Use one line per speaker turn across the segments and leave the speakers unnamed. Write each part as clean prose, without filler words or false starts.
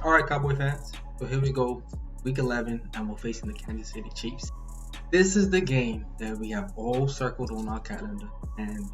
All right, Cowboy fans. So here we go, week 11, and we're facing the Kansas City Chiefs. This is the game that we have all circled on our calendar, and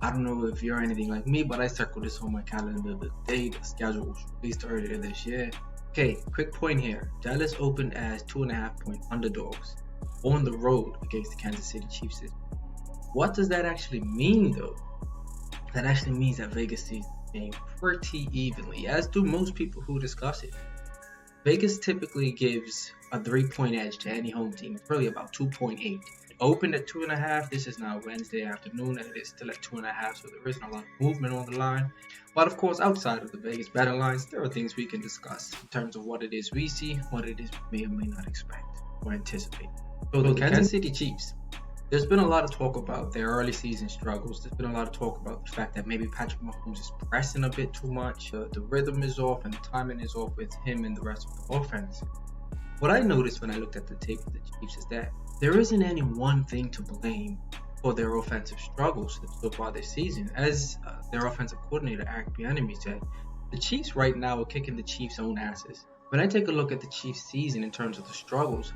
I don't know if you're anything like me, but I circled this on my calendar the day the schedule was released earlier this year. Okay, quick point here. Dallas opened as 2.5-point underdogs on the road against the Kansas City Chiefs. What does that actually mean, though? That actually means that Vegas sees the game pretty evenly, as do most people who discuss it. Vegas typically gives a 3-point edge to any home team. It's really about 2.8. It opened at 2.5. This is now Wednesday afternoon, and it is still at 2.5, so there isn't a lot of movement on the line. But of course, outside of the Vegas betting lines, there are things we can discuss in terms of what it is we see, what it is we may or may not expect or anticipate. So the Kansas City Chiefs. There's been a lot of talk about their early season struggles. There's been a lot of talk about the fact that maybe Patrick Mahomes is pressing a bit too much. The rhythm is off and the timing is off with him and the rest of the offense. What I noticed when I looked at the tape of the Chiefs is that there isn't any one thing to blame for their offensive struggles so far this season. As their offensive coordinator, Eric Bieniemy, said, the Chiefs right now are kicking the Chiefs' own asses. When I take a look at the Chiefs season in terms of the struggles,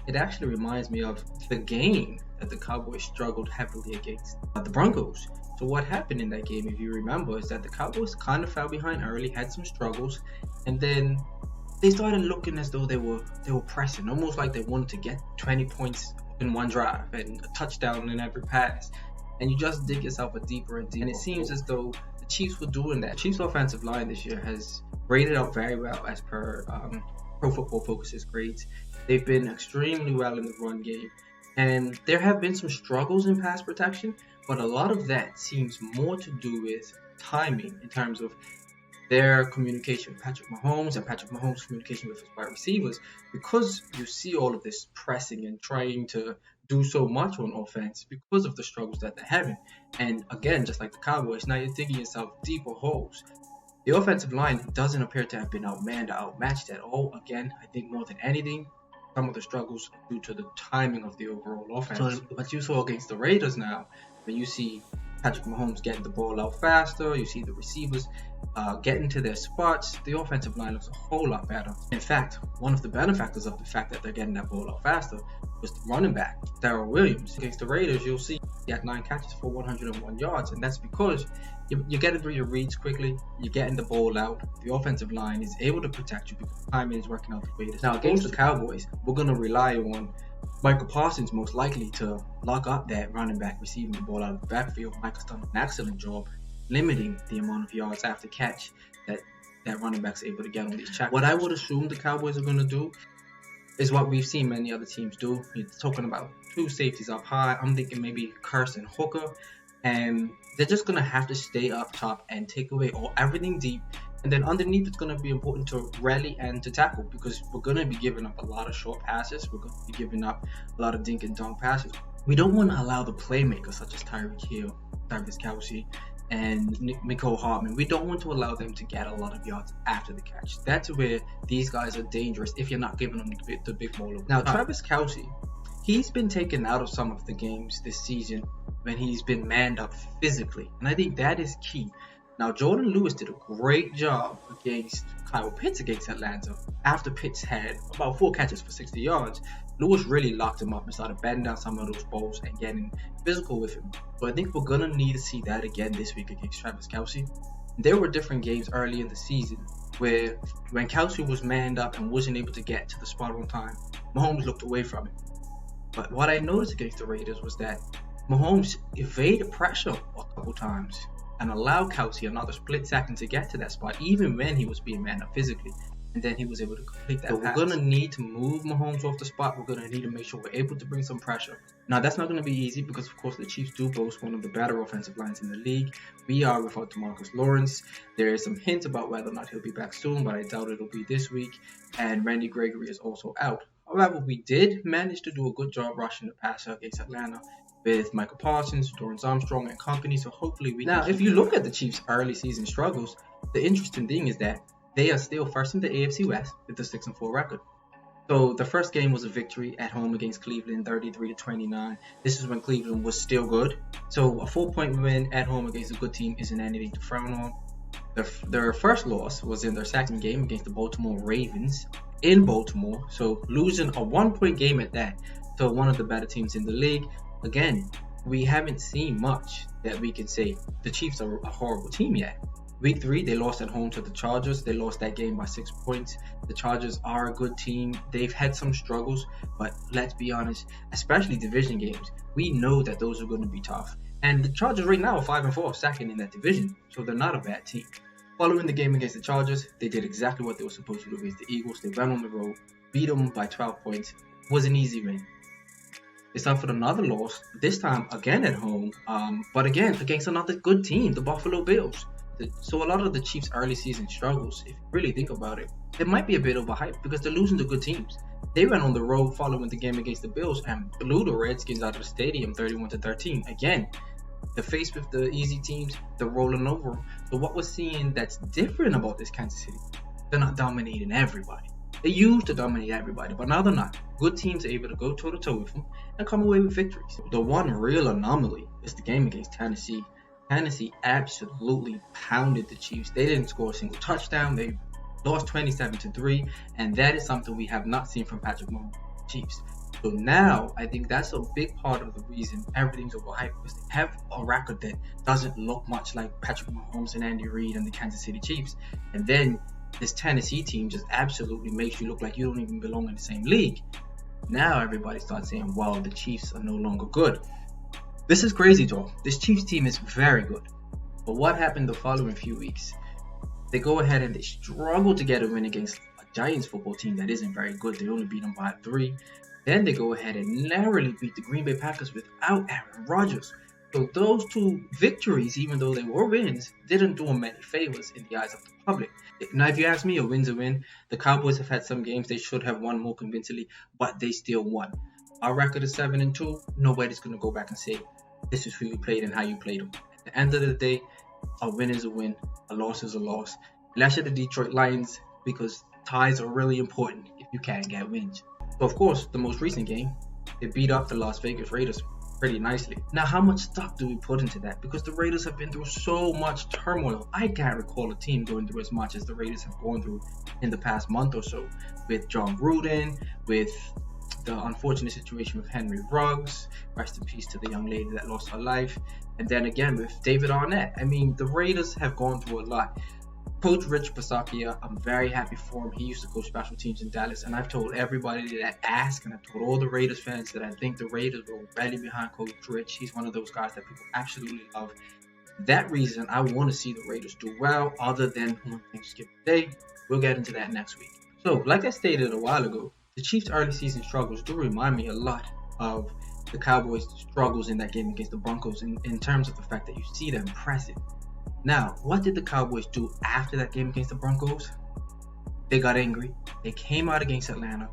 it actually reminds me of the game that the Cowboys struggled heavily against the Broncos. So what happened in that game, if you remember, is that the Cowboys kind of fell behind early, had some struggles, and then they started looking as though they were pressing, almost like they wanted to get 20 points in one drive and a touchdown in every pass. And you just dig yourself a deeper and deeper. And it seems as though the Chiefs were doing that. Chiefs' offensive line this year has graded out very well as per Pro Football Focus's grades. They've been extremely well in the run game. And there have been some struggles in pass protection, but a lot of that seems more to do with timing in terms of their communication with Patrick Mahomes and Patrick Mahomes' communication with his wide receivers. Because you see all of this pressing and trying to do so much on offense because of the struggles that they're having. And again, just like the Cowboys, now you're digging yourself deeper holes. The offensive line doesn't appear to have been outmanned or outmatched at all. Again, I think more than anything, some of the struggles are due to the timing of the overall offense. So what you saw against the Raiders now, when you see Patrick Mahomes getting the ball out faster, you see the receivers getting to their spots, the offensive line looks a whole lot better. In fact, one of the benefactors of the fact that they're getting that ball out faster was the running back, Darrell Williams. Against the Raiders, you'll see he had 9 catches for 101 yards, and that's because you're getting through your reads quickly, you're getting the ball out, the offensive line is able to protect you because timing is working out the way it is. Now, against the Cowboys, we're going to rely on Michael Parsons most likely to lock up that running back receiving the ball out of the backfield. Michael's done an excellent job limiting the amount of yards after catch that running back's able to get on these checks. What I would assume the Cowboys are going to do is what we've seen many other teams do. You're talking about 2 safeties up high. I'm thinking maybe Curse and Hooker. And they're just going to have to stay up top and take away everything deep. And then underneath, it's going to be important to rally and to tackle because we're going to be giving up a lot of short passes. We're going to be giving up a lot of dink and dunk passes. We don't want to allow the playmakers such as Tyreek Hill, Travis Kelce, and Mecole Hardman. We don't want to allow them to get a lot of yards after the catch. That's where these guys are dangerous if you're not giving them the big ball. Now, Travis Kelce, he's been taken out of some of the games this season when he's been manned up physically. And I think that is key. Now, Jordan Lewis did a great job against Kyle Pitts against Atlanta. After Pitts had about 4 catches for 60 yards, Lewis really locked him up and started batting down some of those balls and getting physical with him. So I think we're going to need to see that again this week against Travis Kelce. There were different games early in the season where when Kelce was manned up and wasn't able to get to the spot on time, Mahomes looked away from it. But what I noticed against the Raiders was that Mahomes evaded pressure a couple times and allowed Kelce another split second to get to that spot, even when he was being manned up physically. And then he was able to complete that pass. We're going to need to move Mahomes off the spot. We're going to need to make sure we're able to bring some pressure. Now, that's not going to be easy because, of course, the Chiefs do boast one of the better offensive lines in the league. We are without DeMarcus Lawrence. There is some hints about whether or not he'll be back soon, but I doubt it'll be this week. And Randy Gregory is also out. However, we did manage to do a good job rushing the passer against Atlanta. with Michael Parsons, Dorrance Armstrong, and company. So hopefully we. Now, if you look at the Chiefs' early season struggles, the interesting thing is that they are still first in the AFC West with a 6-4 record. So the first game was a victory at home against Cleveland, 33-29. This is when Cleveland was still good. So a 4-point win at home against a good team isn't anything to frown on. Their first loss was in their second game against the Baltimore Ravens in Baltimore. So losing a 1-point game at that to one of the better teams in the league. Again, we haven't seen much that we can say the Chiefs are a horrible team yet. Week 3, they lost at home to the Chargers. They lost that game by 6 points. The Chargers are a good team. They've had some struggles, but let's be honest, especially division games, we know that those are going to be tough. And the Chargers right now are 5-4, second in that division, so they're not a bad team. Following the game against the Chargers, they did exactly what they were supposed to do against the Eagles. They went on the road, beat them by 12 points. It was an easy win. They suffered another loss, this time again at home, but again against another good team, the Buffalo Bills. So a lot of the Chiefs' early season struggles, if you really think about it, it might be a bit overhyped because they're losing to good teams. They went on the road following the game against the Bills and blew the Redskins out of the stadium 31-13. Again, they're faced with the easy teams, they're rolling over them. So what we're seeing that's different about this Kansas City, they're not dominating everybody. They used to dominate everybody, but now they're not. Good teams are able to go toe-to-toe with them and come away with victories. The one real anomaly is the game against Tennessee. Tennessee absolutely pounded the Chiefs. They didn't score a single touchdown. They lost 27-3, and that is something we have not seen from Patrick Mahomes Chiefs. So now I think that's a big part of the reason everything's overhyped, because they have a record that doesn't look much like Patrick Mahomes and Andy Reid and the Kansas City Chiefs. And then this Tennessee team just absolutely makes you look like you don't even belong in the same league. Now everybody starts saying, wow, the Chiefs are no longer good. This is crazy talk. This Chiefs team is very good. But what happened the following few weeks? They go ahead and they struggle to get a win against a Giants football team that isn't very good. They only beat them by 3. Then they go ahead and narrowly beat the Green Bay Packers without Aaron Rodgers. So those 2 victories, even though they were wins, didn't do them many favors in the eyes of the public. Now, if you ask me, a win's a win. The Cowboys have had some games they should have won more convincingly, but they still won. Our record is 7-2. Nobody's going to go back and say, this is who you played and how you played them. At the end of the day, a win is a win. A loss is a loss. Unless you're the Detroit Lions, because ties are really important if you can't get wins. So, of course, the most recent game, they beat up the Las Vegas Raiders pretty nicely. Now, how much stock do we put into that? Because the Raiders have been through so much turmoil. I can't recall a team going through as much as the Raiders have gone through in the past month or so. With John Gruden, with the unfortunate situation with Henry Ruggs, rest in peace to the young lady that lost her life, and then again with David Arnett. I mean, the Raiders have gone through a lot. Coach Rich Bisaccia, I'm very happy for him. He used to coach special teams in Dallas, and I've told everybody that asked, and I've told all the Raiders fans that I think the Raiders were rally behind Coach Rich. He's one of those guys that people absolutely love. That reason, I want to see the Raiders do well, other than on Thanksgiving Day. We'll get into that next week. So, like I stated a while ago, the Chiefs' early season struggles do remind me a lot of the Cowboys' struggles in that game against the Broncos in terms of the fact that you see them pressing. Now, what did the Cowboys do after that game against the Broncos? They got angry. They came out against Atlanta,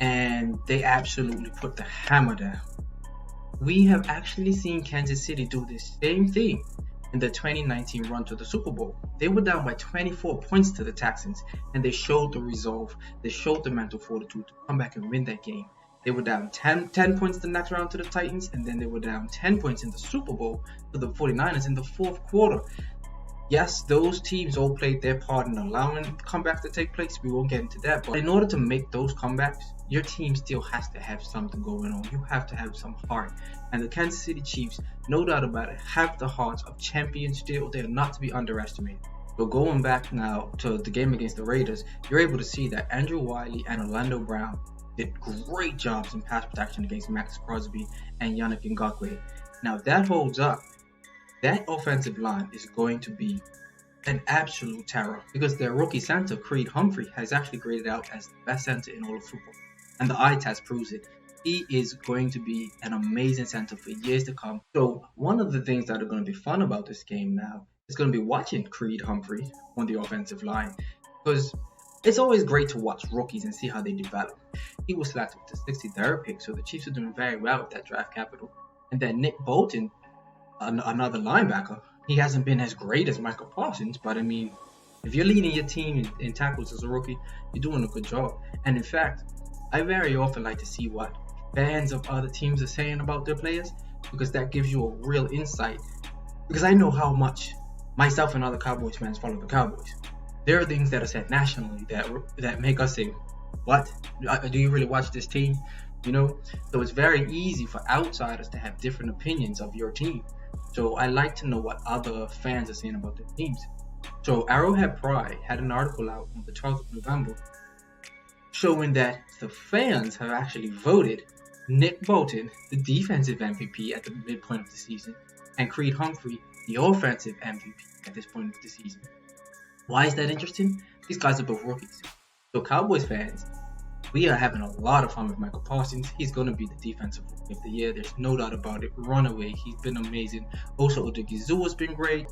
and they absolutely put the hammer down. We have actually seen Kansas City do the same thing in the 2019 run to the Super Bowl. They were down by 24 points to the Texans, and they showed the resolve. They showed the mental fortitude to come back and win that game. They were down 10 points the next round to the Titans, and then they were down 10 points in the Super Bowl to the 49ers in the 4th quarter. Yes, those teams all played their part in allowing comebacks to take place. We won't get into that. But in order to make those comebacks, your team still has to have something going on. You have to have some heart. And the Kansas City Chiefs, no doubt about it, have the hearts of champions still. They're not to be underestimated. But going back now to the game against the Raiders, you're able to see that Andrew Wiley and Orlando Brown did great jobs in pass protection against Max Crosby and Yannick Ngakoue. Now, if that holds up, that offensive line is going to be an absolute terror, because their rookie center, Creed Humphrey, has actually graded out as the best center in all of football. And the eye test proves it. He is going to be an amazing center for years to come. So one of the things that are going to be fun about this game now is going to be watching Creed Humphrey on the offensive line, because it's always great to watch rookies and see how they develop. He was selected with the 63rd pick, so the Chiefs are doing very well with that draft capital. And then Nick Bolton, another linebacker, he hasn't been as great as Michael Parsons, but I mean, if you're leading your team in tackles as a rookie, you're doing a good job. And in fact, I very often like to see what fans of other teams are saying about their players, because that gives you a real insight. Because I know how much myself and other Cowboys fans follow the Cowboys. There are things that are said nationally that make us say, what? Do you really watch this team? You know? So it's very easy for outsiders to have different opinions of your team. So I like to know what other fans are saying about their teams. So Arrowhead Pride had an article out on the 12th of November showing that the fans have actually voted Nick Bolton the defensive MVP at the midpoint of the season, and Creed Humphrey the offensive MVP at this point of the season. Why is that interesting? These guys are both rookies. So Cowboys fans, we are having a lot of fun with Michael Parsons. He's going to be the defensive rookie of the year. There's no doubt about it. Runaway. He's been amazing. Also, Odigizua has been great.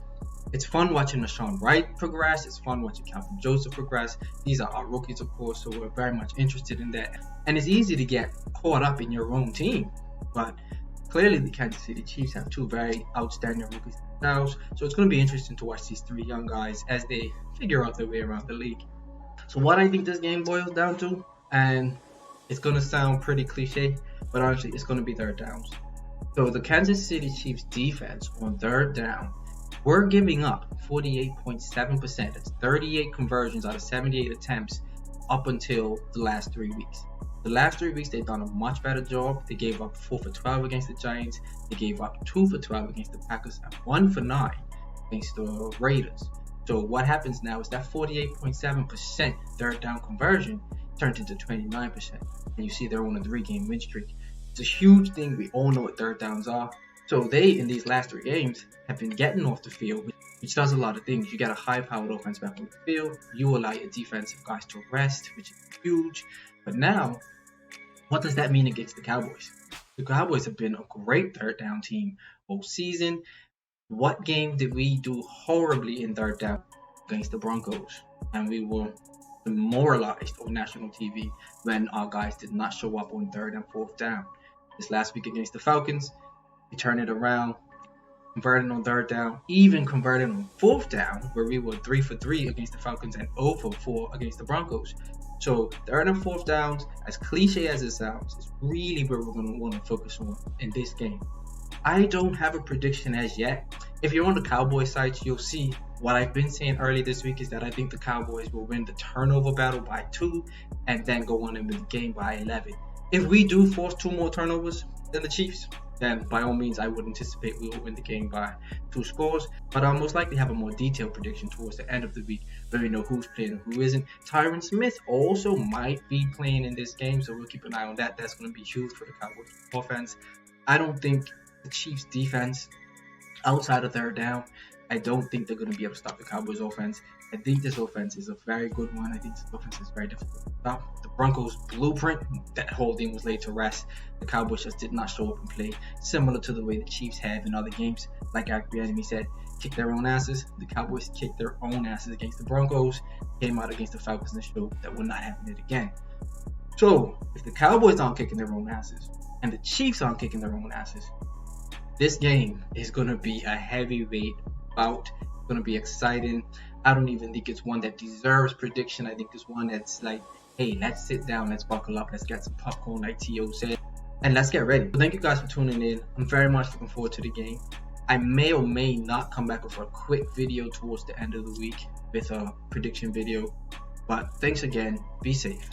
It's fun watching Rashawn Wright progress. It's fun watching Calvin Joseph progress. These are our rookies, of course, so we're very much interested in that. And it's easy to get caught up in your own team. But clearly, the Kansas City Chiefs have two very outstanding rookies themselves. So it's going to be interesting to watch these three young guys as they figure out their way around the league. So what I think this game boils down to, and it's going to sound pretty cliche, but honestly, it's going to be third downs. So the Kansas City Chiefs defense on third down, we're giving up 48.7%. That's 38 conversions out of 78 attempts up until the last 3 weeks. The last 3 weeks, they've done a much better job. They gave up 4 for 12 against the Giants. They gave up 2 for 12 against the Packers and 1 for 9 against the Raiders. So what happens now is that 48.7% third down conversion turned into 29%. And you see they're on a 3-game win streak. It's a huge thing. We all know what third downs are. So they, in these last 3 games, have been getting off the field, which does a lot of things. You get a high-powered offense back on the field. You allow your defensive guys to rest, which is huge. But now, what does that mean against the Cowboys? The Cowboys have been a great third down team all season. What game did we do horribly in third down? Against the Broncos? And we were demoralized on national TV when our guys did not show up on third and fourth down. This last week against the Falcons, we turned it around, converted on third down, even converted on fourth down, where we were 3 for 3 against the Falcons and 0 for 4 against the Broncos. So third and fourth downs, as cliche as it sounds, is really where we're going to want to focus on in this game. I don't have a prediction as yet. If you're on the Cowboys site, you'll see what I've been saying early this week is that I think the Cowboys will win the turnover battle by 2 and then go on and win the game by 11. If we do force 2 more turnovers than the Chiefs, then by all means I would anticipate we will win the game by 2 scores. But I'll most likely have a more detailed prediction towards the end of the week where we know who's playing and who isn't. Tyron Smith also might be playing in this game, so we'll keep an eye on that. That's going to be huge for the Cowboys offense. I don't think the Chiefs defense, outside of third down, I don't think they're going to be able to stop the Cowboys offense. I think this offense is a very good one. I think this offense is very difficult to stop. The Broncos blueprint, that whole thing was laid to rest. The Cowboys just did not show up and play, similar to the way the Chiefs have in other games. Like Acme said, kick their own asses. The Cowboys kicked their own asses against the Broncos, came out against the Falcons and showed that we're not having it again. So, if the Cowboys aren't kicking their own asses, and the Chiefs aren't kicking their own asses, this game is going to be a heavyweight bout. It's going to be exciting. I don't even think it's one that deserves prediction. I think it's one that's like, hey, let's sit down, let's buckle up, let's get some popcorn, like T.O. said, and let's get ready. So thank you guys for tuning in. I'm very much looking forward to the game. I may or may not come back with a quick video towards the end of the week with a prediction video. But thanks again. Be safe.